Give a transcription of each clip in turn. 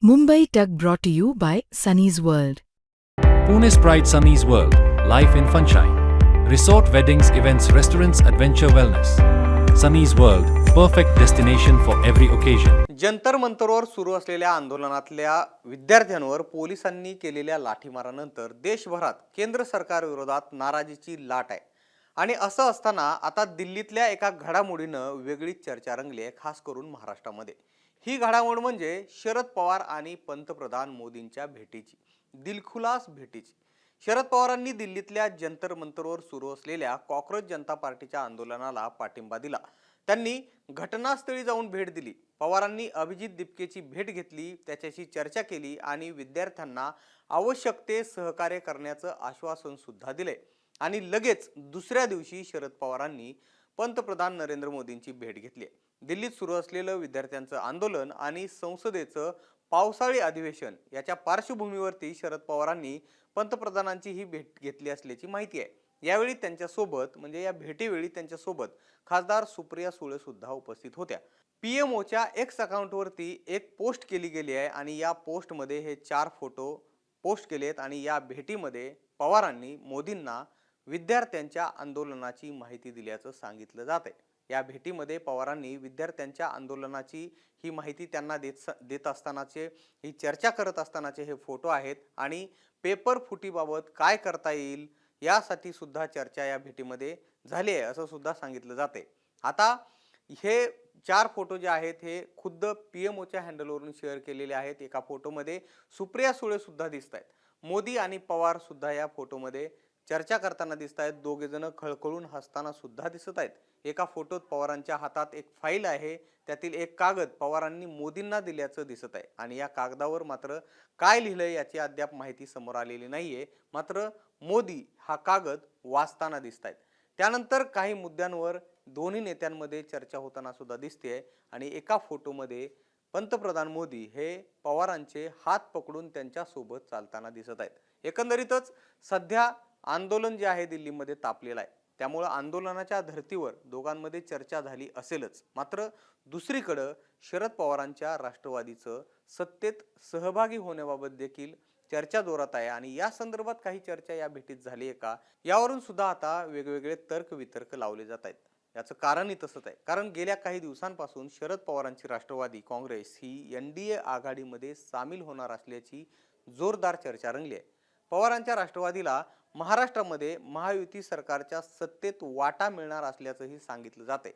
Mumbai Tug brought to you by Sunny's World. Pune's Pride Sunny's World, Life in Funshine. Resort weddings, events, restaurants, adventure wellness. Sunny's World, perfect destination for every occasion. Jantar मंतरवर सुरू असलेल्या आंदोलनातल्या विद्यार्थ्यांवर पोलिसांनी केलेल्या लाठीमारानंतर देशभरात केंद्र सरकारविरोधात नाराजीची लाट आहे. आणि असं असताना आता दिल्लीतल्या एका घडामोडीनं वेगळीच चर्चा रंगली आहे, खास करून महाराष्ट्रामध्ये. ही घडामोड म्हणजे शरद पवार आणि पंतप्रधान मोदींच्या भेटीची, दिलखुलास भेटीची. शरद पवारांनी दिल्लीतल्या जंतर मंतरवर सुरू असलेल्या कॉक्रोच जनता पार्टीच्या आंदोलनाला पाठिंबा दिला. त्यांनी घटनास्थळी जाऊन भेट दिली. पवारांनी अभिजित दिपकेची भेट घेतली, त्याच्याशी चर्चा केली आणि विद्यार्थ्यांना आवश्यक ते सहकार्य करण्याचं आश्वासन सुद्धा दिले. आणि लगेच दुसऱ्या दिवशी शरद पवारांनी पंतप्रधान नरेंद्र मोदींची भेट घेतली. दिल्लीत सुरू असलेलं विद्यार्थ्यांचं आंदोलन आणि संसदेचं पावसाळी अधिवेशन याच्या पार्श्वभूमीवरती शरद पवारांनी पंतप्रधानांची ही भेट घेतली असल्याची माहिती आहे. यावेळी त्यांच्यासोबत म्हणजे या भेटीवेळी त्यांच्यासोबत खासदार सुप्रिया सुळे सुद्धा उपस्थित होत्या. पीएमओच्या एक्स अकाउंटवरती एक पोस्ट केली गेली आहे आणि या पोस्टमध्ये हे 4 फोटो पोस्ट केलेत. आणि या भेटीमध्ये पवारांनी मोदींना विद्यार्थ्यांच्या आंदोलनाची माहिती दिल्याचं सांगितलं जात आहे. या भेटीमध्ये पवारांनी विद्यार्थ्यांच्या आंदोलनाची ही माहिती त्यांना देत असतानाचे, ही चर्चा करत असतानाचे हे फोटो आहेत. आणि पेपर फुटीबाबत काय करता येईल यासाठी सुद्धा चर्चा या भेटीमध्ये झाली आहे असं सुद्धा सांगितलं जाते. आता हे 4 फोटो जे आहेत हे खुद्द पीएमओच्या हँडलवरून शेअर केलेले आहेत. एका फोटोमध्ये सुप्रिया सुळे सुद्धा दिसत आहेत. मोदी आणि पवार सुद्धा या फोटोमध्ये चर्चा करताना दिसत आहेत. दोघे जण खळखळून हसताना सुद्धा दिसत आहेत. एका फोटोत पवारांच्या हातात एक फाईल आहे, त्यातील एक कागद पवारांनी मोदींना दिल्याचं दिसत आहे. आणि या कागदावर मात्र काय लिहिलंय याची अद्याप माहिती समोर आलेली नाहीये. मात्र मोदी हा कागद वाचताना दिसत आहेत. त्यानंतर काही मुद्द्यांवर दोन्ही नेत्यांमध्ये चर्चा होताना सुद्धा दिसते. आणि एका फोटोमध्ये पंतप्रधान मोदी हे पवारांचे हात पकडून त्यांच्या सोबत चालताना दिसत आहेत. एकंदरीतच सध्या आंदोलन जे आहे दिल्लीमध्ये तापलेलं आहे. त्यामुळे आंदोलनाच्या धर्तीवर दोघांमध्ये चर्चा झाली असेलच. मात्र दुसरीकडे शरद पवारांच्या राष्ट्रवादीचं सत्तेत सहभागी होण्याबाबत देखील चर्चा जोरात आहे. आणि या संदर्भात काही चर्चा या भेटीत झाली आहे का, यावरून सुद्धा आता वेगवेगळे तर्क वितर्क लावले जात आहेत. याचं कारणही तसंच आहे. कारण गेल्या काही दिवसांपासून शरद पवारांची राष्ट्रवादी काँग्रेस ही एनडीए आघाडीमध्ये सामील होणार असल्याची जोरदार चर्चा रंगली आहे. पवारांच्या राष्ट्रवादीला महाराष्ट्रामध्ये महायुती सरकारच्या सत्तेत वाटा मिळणार असल्याचंही सांगितलं जाते.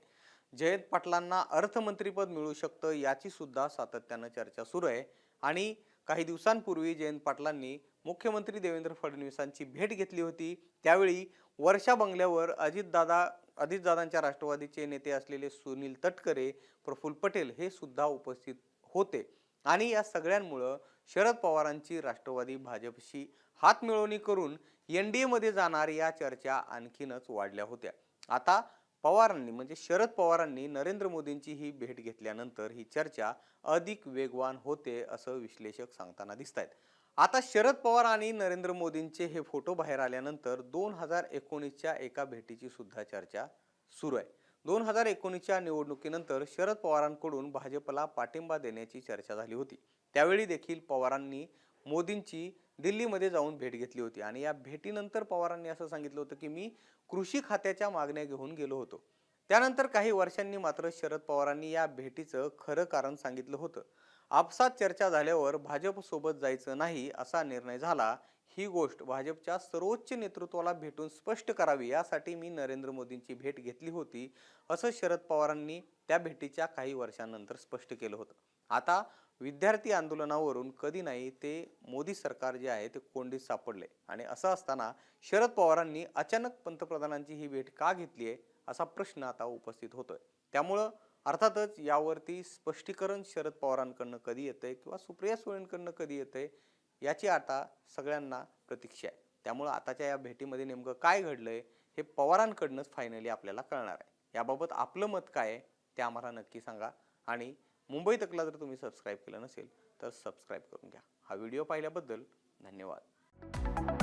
जयंत पाटलांना अर्थमंत्रीपद मिळू शकतं याची सुद्धा सातत्यानं चर्चा सुरू आहे. आणि काही दिवसांपूर्वी जयंत पाटलांनी मुख्यमंत्री देवेंद्र फडणवीसांची भेट घेतली होती. त्यावेळी वर्षा बंगल्यावर अजितदादांच्या राष्ट्रवादीचे नेते असलेले सुनील तटकरे, प्रफुल्ल पटेल हे सुद्धा उपस्थित होते. आणि या सगळ्यांमुळं शरद पवारांची राष्ट्रवादी भाजपशी हातमिळवणी करून एनडीए मध्ये जाणार या चर्चा आणखीनच वाढल्या होत्या. आता पवारांनी म्हणजे शरद पवारांनी नरेंद्र मोदींची ही भेट घेतल्यानंतर ही चर्चा अधिक वेगवान होते असं विश्लेषक सांगताना दिसत आहेत. आता शरद पवार आणि नरेंद्र मोदींचे हे फोटो बाहेर आल्यानंतर 2019च्या एका भेटीची सुद्धा चर्चा सुरू आहे. 2019च्या निवडणुकीनंतर शरद पवारांकडून भाजपला पाठिंबा देण्याची चर्चा झाली होती. त्यावेळी देखील पवारांनी मोदींची दिल्लीमध्ये जाऊन भेट घेतली होती. आणि या भेटीनंतर पवारांनी असं सांगितलं होतं की मी कृषी खात्याच्या मागण्या घेऊन गेलो होतो. त्यानंतर काही वर्षांनी मात्र शरद पवारांनी या भेटीचं खरं कारण सांगितलं होतं. आपसात चर्चा झाल्यावर भाजप सोबत जायचं नाही असा निर्णय झाला. ही गोष्ट भाजपच्या सर्वोच्च नेतृत्वाला भेटून स्पष्ट करावी यासाठी मी नरेंद्र मोदींची भेट घेतली होती असं शरद पवारांनी त्या भेटीच्या काही वर्षांनंतर स्पष्ट केलं होतं. आता विद्यार्थी आंदोलनावरून कधी नाही ते मोदी सरकार जे आहे ते कोंडीत सापडले. आणि असं असताना शरद पवारांनी अचानक पंतप्रधानांची ही भेट का घेतली आहे असा प्रश्न आता उपस्थित होतोय. त्यामुळं अर्थातच यावरती स्पष्टीकरण शरद पवारांकडनं कधी येतंय किंवा सुप्रिया सुळेंकडनं कधी येतंय याची आता सगळ्यांना प्रतीक्षा आहे. त्यामुळं आताच्या या भेटीमध्ये नेमकं काय घडलंय हे पवारांकडनंच फायनली आपल्याला कळणार आहे. याबाबत आपलं मत काय आहे ते आम्हाला नक्की सांगा. आणि मुंबई तकला जर तुम्ही सबस्क्राईब केलं नसेल तर सबस्क्राईब करून घ्या. हा व्हिडिओ पाहिल्याबद्दल धन्यवाद.